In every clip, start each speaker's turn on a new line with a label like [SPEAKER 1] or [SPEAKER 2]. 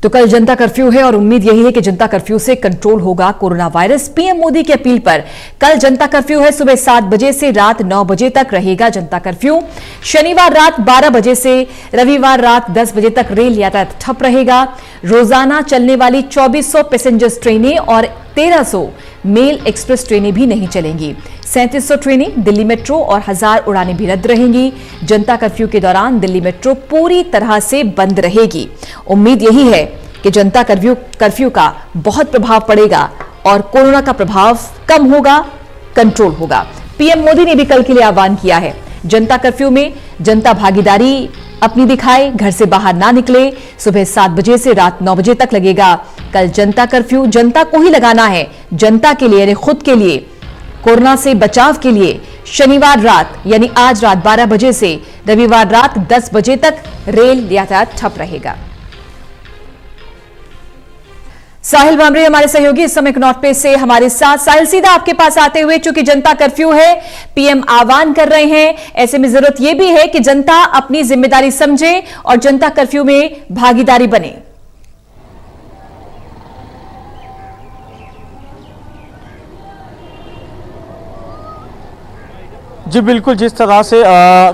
[SPEAKER 1] तो कल जनता कर्फ्यू है और उम्मीद यही है कि जनता कर्फ्यू से कंट्रोल होगा कोरोना वायरस। पीएम मोदी की अपील पर कल जनता कर्फ्यू है। सुबह 7 बजे से रात 9 बजे तक रहेगा जनता कर्फ्यू। शनिवार रात 12 बजे से रविवार रात 10 बजे तक रेल यातायात ठप रहेगा। रोजाना चलने वाली 2400 पैसेंजर्स ट्रेनें और 1300 मेल एक्सप्रेस ट्रेनें भी नहीं चलेंगी। 3700 ट्रेनें, दिल्ली मेट्रो और 1000 उड़ानें भी रद्द रहेंगी। जनता कर्फ्यू के दौरान दिल्ली मेट्रो पूरी तरह से बंद रहेगी। उम्मीद यही है कि जनता कर्फ्यू का बहुत प्रभाव पड़ेगा और कोरोना का प्रभाव कम होगा, कंट्रोल होगा। पीएम मोदी ने भी कल के लिए आह्वान किया है। जनता कर्फ्यू में जनता भागीदारी अपनी दिखाए, घर से बाहर ना निकले। सुबह 7 बजे से रात 9 बजे तक लगेगा कल जनता कर्फ्यू। जनता को ही लगाना है, जनता के लिए यानी खुद के लिए, कोरोना से बचाव के लिए। शनिवार रात यानी आज रात 12 बजे से रविवार रात 10 बजे तक रेल यातायात ठप रहेगा। साहिल बामरे हमारे सहयोगी इस समय कनॉट पे से हमारे साथ। साहिल, सीधा आपके पास आते हुए, चूंकि जनता कर्फ्यू है, पीएम आह्वान कर रहे हैं, ऐसे में जरूरत यह भी है कि जनता अपनी जिम्मेदारी समझे और जनता कर्फ्यू में भागीदारी बने।
[SPEAKER 2] जी बिल्कुल, जिस तरह से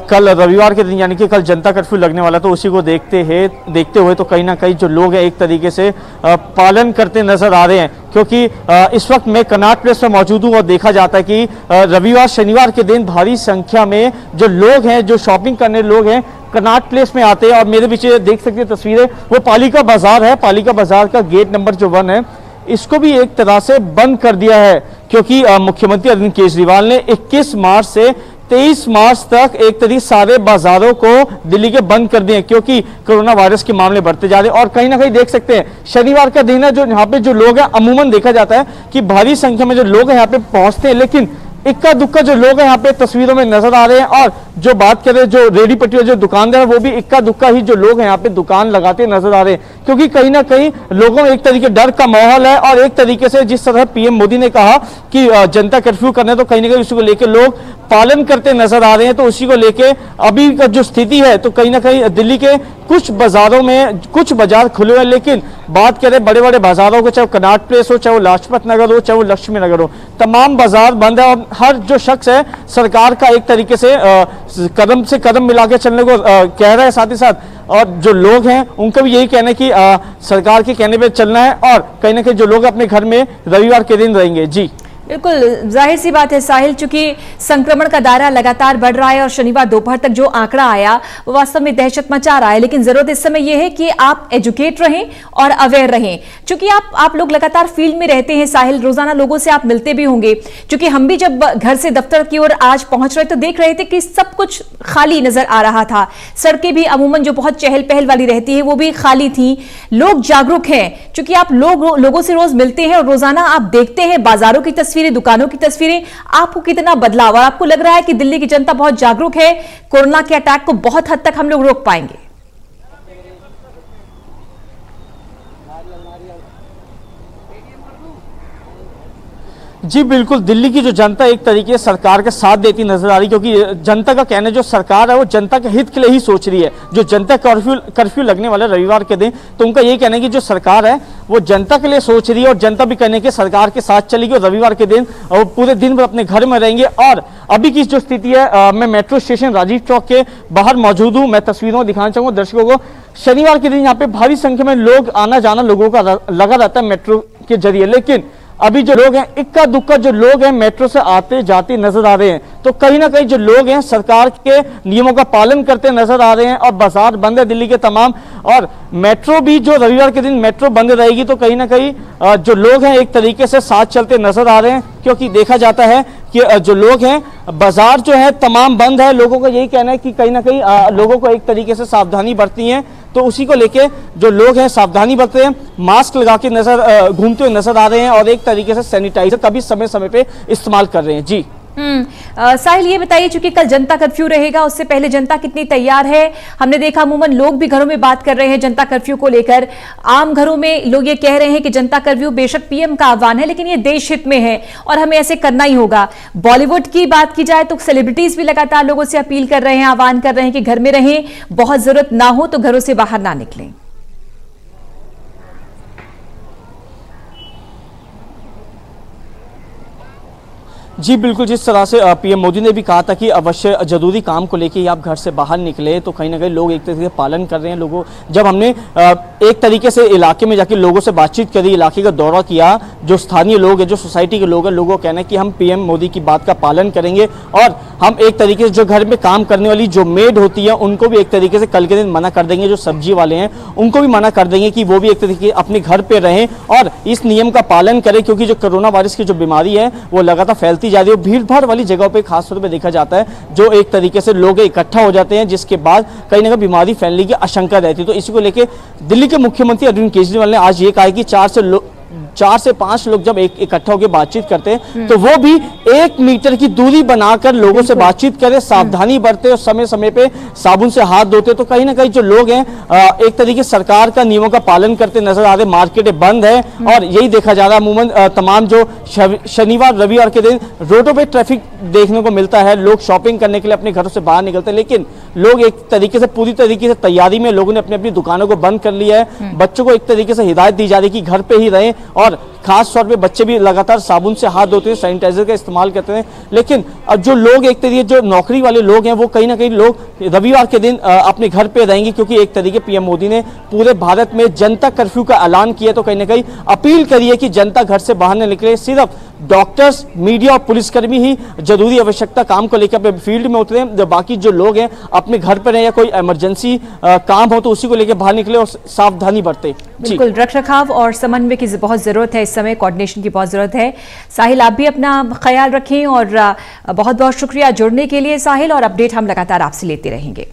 [SPEAKER 2] कल रविवार के दिन यानी कि कल जनता कर्फ्यू लगने वाला, तो उसी को देखते हुए तो कहीं ना कहीं जो लोग हैं एक तरीके से पालन करते नजर आ रहे हैं। क्योंकि इस वक्त मैं कनॉट प्लेस पर मौजूद हूँ और देखा जाता है कि रविवार शनिवार के दिन भारी संख्या में जो लोग हैं, जो शॉपिंग करने लोग हैं, कनॉट प्लेस में आते हैं। और मेरे पीछे देख सकते हैं तस्वीरें, वो पालिका बाजार है। पालिका बाजार का गेट नंबर जो 1 है, इसको भी एक तरह से बंद कर दिया है। क्योंकि मुख्यमंत्री अरविंद केजरीवाल ने 21 मार्च से 23 मार्च तक एक तरीके सारे बाजारों को दिल्ली के बंद कर दिए, क्योंकि कोरोना वायरस के मामले बढ़ते जा रहे हैं। और कहीं ना कहीं देख सकते हैं शनिवार का दिन है, जो यहाँ पे जो लोग हैं, अमूमन देखा जाता है कि भारी संख्या में जो लोग हैं यहाँ पे पहुंचते हैं, लेकिन इक्का दुक्का जो लोग हैं यहाँ पे तस्वीरों में नजर आ रहे हैं। और जो बात करें जो रेडी पट्टी जो दुकानदार है, वो भी इक्का दुक्का ही जो लोग हैं यहाँ पे दुकान लगाते नजर आ रहे हैं। क्योंकि कहीं ना कहीं लोगों में एक तरीके डर का माहौल है। और एक तरीके से जिस तरह पीएम मोदी ने कहा कि जनता कर्फ्यू करना है, तो कहीं ना कहीं उसी को लेकर लोग पालन करते नजर आ रहे हैं। तो उसी को लेके अभी का जो स्थिति है, तो कहीं ना कहीं दिल्ली के कुछ बाजारों में कुछ बाजार खुले हुए हैं, लेकिन बात करें बड़े बड़े बाजारों को, चाहे कनॉट प्लेस हो, चाहे वो लाजपत नगर हो, चाहे वो लक्ष्मी नगर हो, तमाम बाजार बंद है। और हर जो शख्स है सरकार का एक तरीके से कदम से कदम मिला के चलने को कह रहा है। साथ ही साथ और जो लोग हैं उनका भी यही कहना है कि सरकार के कहने पे चलना है और कहीं ना कहीं जो लोग अपने घर में रविवार के दिन रहेंगे। जी
[SPEAKER 1] बिल्कुल, जाहिर सी बात है साहिल, चूंकि संक्रमण का दायरा लगातार बढ़ रहा है और शनिवार दोपहर तक जो आंकड़ा आया वो वास्तव में दहशत मचा रहा है। लेकिन जरूरत इस समय यह है कि आप एजुकेट रहें और अवेयर रहें। चूंकि आप लोग लगातार फील्ड में रहते हैं साहिल, रोजाना लोगों से आप मिलते भी होंगे। चूंकि हम भी जब घर से दफ्तर की ओर आज पहुंच रहे तो देख रहे थे कि सब कुछ खाली नजर आ रहा था। सड़कें भी अमूमन जो बहुत चहल पहल वाली रहती है वो भी खाली थी। लोग जागरूक हैं, चूंकि आप लोगों से रोज मिलते हैं और रोजाना आप देखते हैं बाजारों की तस्वीरें, दुकानों की तस्वीरें। आपको कितना बदलाव, और आपको लग रहा है कि दिल्ली की जनता बहुत जागरूक है, कोरोना के अटैक को बहुत हद तक हम लोग रोक पाएंगे।
[SPEAKER 2] जी बिल्कुल, दिल्ली की जो जनता एक तरीके से सरकार के साथ देती नजर आ रही, क्योंकि जनता का कहना है जो सरकार है वो जनता के हित के लिए ही सोच रही है। जो जनता कर्फ्यू लगने वाला रविवार के दिन, तो उनका यही कहना है कि जो सरकार है वो जनता के लिए सोच रही है और जनता भी कहने के सरकार के साथ चलेगी और रविवार के दिन वो पूरे दिन भर अपने घर में रहेंगे। और अभी की जो स्थिति है, मैं मेट्रो स्टेशन राजीव चौक के बाहर मौजूद हूँ। मैं तस्वीरों में दिखाना चाहूंगा दर्शकों को, शनिवार के दिन यहाँ पे भारी संख्या में लोग आना जाना लोगों का लगा रहता है मेट्रो के जरिए। लेकिन अभी जो लोग हैं, इक्का दुक्का जो लोग हैं मेट्रो से आते जाते नजर आ रहे हैं। तो कहीं ना कहीं जो लोग हैं सरकार के नियमों का पालन करते नजर आ रहे हैं। और बाजार बंद है दिल्ली के तमाम, और मेट्रो भी जो रविवार के दिन मेट्रो बंद रहेगी, तो कहीं ना कहीं जो लोग हैं एक तरीके से साथ चलते नजर आ रहे हैं। क्योंकि देखा जाता है कि जो लोग हैं, बाजार जो है तमाम बंद है। लोगों का यही कहना है कि कहीं ना कहीं लोगों को एक तरीके से सावधानी बरतनी है। तो उसी को लेके जो लोग हैं सावधानी बरत रहे हैं, मास्क लगा के घूमते हुए नजर आ रहे हैं और एक तरीके से सैनिटाइजर का भी समय समय पे इस्तेमाल कर रहे हैं। जी
[SPEAKER 1] साहिल, ये बताइए, चूंकि कल जनता कर्फ्यू रहेगा, उससे पहले जनता कितनी तैयार है? हमने देखा अमूमन लोग भी घरों में बात कर रहे हैं जनता कर्फ्यू को लेकर। आम घरों में लोग ये कह रहे हैं कि जनता कर्फ्यू बेशक पीएम का आह्वान है, लेकिन ये देश हित में है और हमें ऐसे करना ही होगा। बॉलीवुड की बात की जाए तो सेलिब्रिटीज भी लगातार लोगों से अपील कर रहे हैं, आह्वान कर रहे हैं कि घर में रहें, बहुत जरूरत ना हो तो घरों से बाहर ना निकलें।
[SPEAKER 2] जी बिल्कुल, जिस तरह से पीएम मोदी ने भी कहा था कि अवश्य जरूरी काम को लेके ही आप घर से बाहर निकले, तो कहीं ना कहीं लोग एक तरीके से पालन कर रहे हैं। लोगों जब हमने एक तरीके से इलाके में जाके लोगों से बातचीत करी, इलाके का दौरा किया, जो स्थानीय लोग हैं, जो सोसाइटी के लोग हैं, लोगों का कहना है कि हम पीएम मोदी की बात का पालन करेंगे और हम एक तरीके से जो घर में काम करने वाली जो मेड होती है उनको भी एक तरीके से कल के दिन मना कर देंगे। जो सब्जी वाले हैं उनको भी मना कर देंगे कि वो भी एक तरीके अपने घर पे रहें और इस नियम का पालन करें, क्योंकि जो कोरोना वायरस की जो बीमारी है वो लगातार फैलती जा रही है। भीड़ भाड़ वाली जगहों पे खास तौर पे देखा जाता है जो एक तरीके से लोग इकट्ठा हो जाते हैं, जिसके बाद कहीं ना कहीं बीमारी फैलने की आशंका रहती है। तो इसी को लेकर दिल्ली के मुख्यमंत्री अरविंद केजरीवाल ने आज ये कहा कि 4 से 5 लोग जब इकट्ठा होकर बातचीत करते हैं तो वो भी 1 मीटर की दूरी बनाकर लोगों से बातचीत करें, सावधानी बरते और समय समय पे साबुन से हाथ धोते। तो कहीं ना कहीं जो लोग हैं एक तरीके से सरकार का नियमों का पालन करते नजर आ रहे। मार्केटें बंद है और यही देखा जा रहा है अमूमन तमाम जो शनिवार रविवार के दिन रोडों पे ट्रैफिक देखने को मिलता है। लोग शॉपिंग करने के लिए अपने घरों से बाहर निकलते हैं, लेकिन लोग एक तरीके से पूरी तरीके से तैयारी में लोगों ने अपनी अपनी दुकानों को बंद कर लिया है। बच्चों को एक तरीके से हिदायत दी जा रही है कि घर पे ही रहें और खास तौर पे बच्चे भी लगातार साबुन से हाथ धोते हैं, सैनिटाइजर का इस्तेमाल करते हैं। लेकिन अब जो लोग एक तरीके जो नौकरी वाले लोग हैं वो कहीं ना कहीं लोग रविवार के दिन अपने घर पे रहेंगे, क्योंकि एक तरीके पीएम मोदी ने पूरे भारत में जनता कर्फ्यू का ऐलान किया। तो कहीं ना कहीं अपील करी है कि जनता घर से बाहर न निकले, सिर्फ डॉक्टर्स, मीडिया और पुलिसकर्मी ही जरूरी आवश्यकता काम को लेकर अपने फील्ड में उतरे। बाकी जो लोग हैं अपने घर पर रहें या कोई इमरजेंसी काम हो तो उसी को लेकर बाहर निकले और सावधानी बरते।
[SPEAKER 1] बिल्कुल, रखरखाव और समन्वय की बहुत जरूरत है, इस समय कोऑर्डिनेशन की बहुत जरूरत है। साहिल, आप भी अपना ख्याल रखें और बहुत बहुत शुक्रिया जुड़ने के लिए साहिल, और अपडेट हम लगातार आपसे लेते रहेंगे।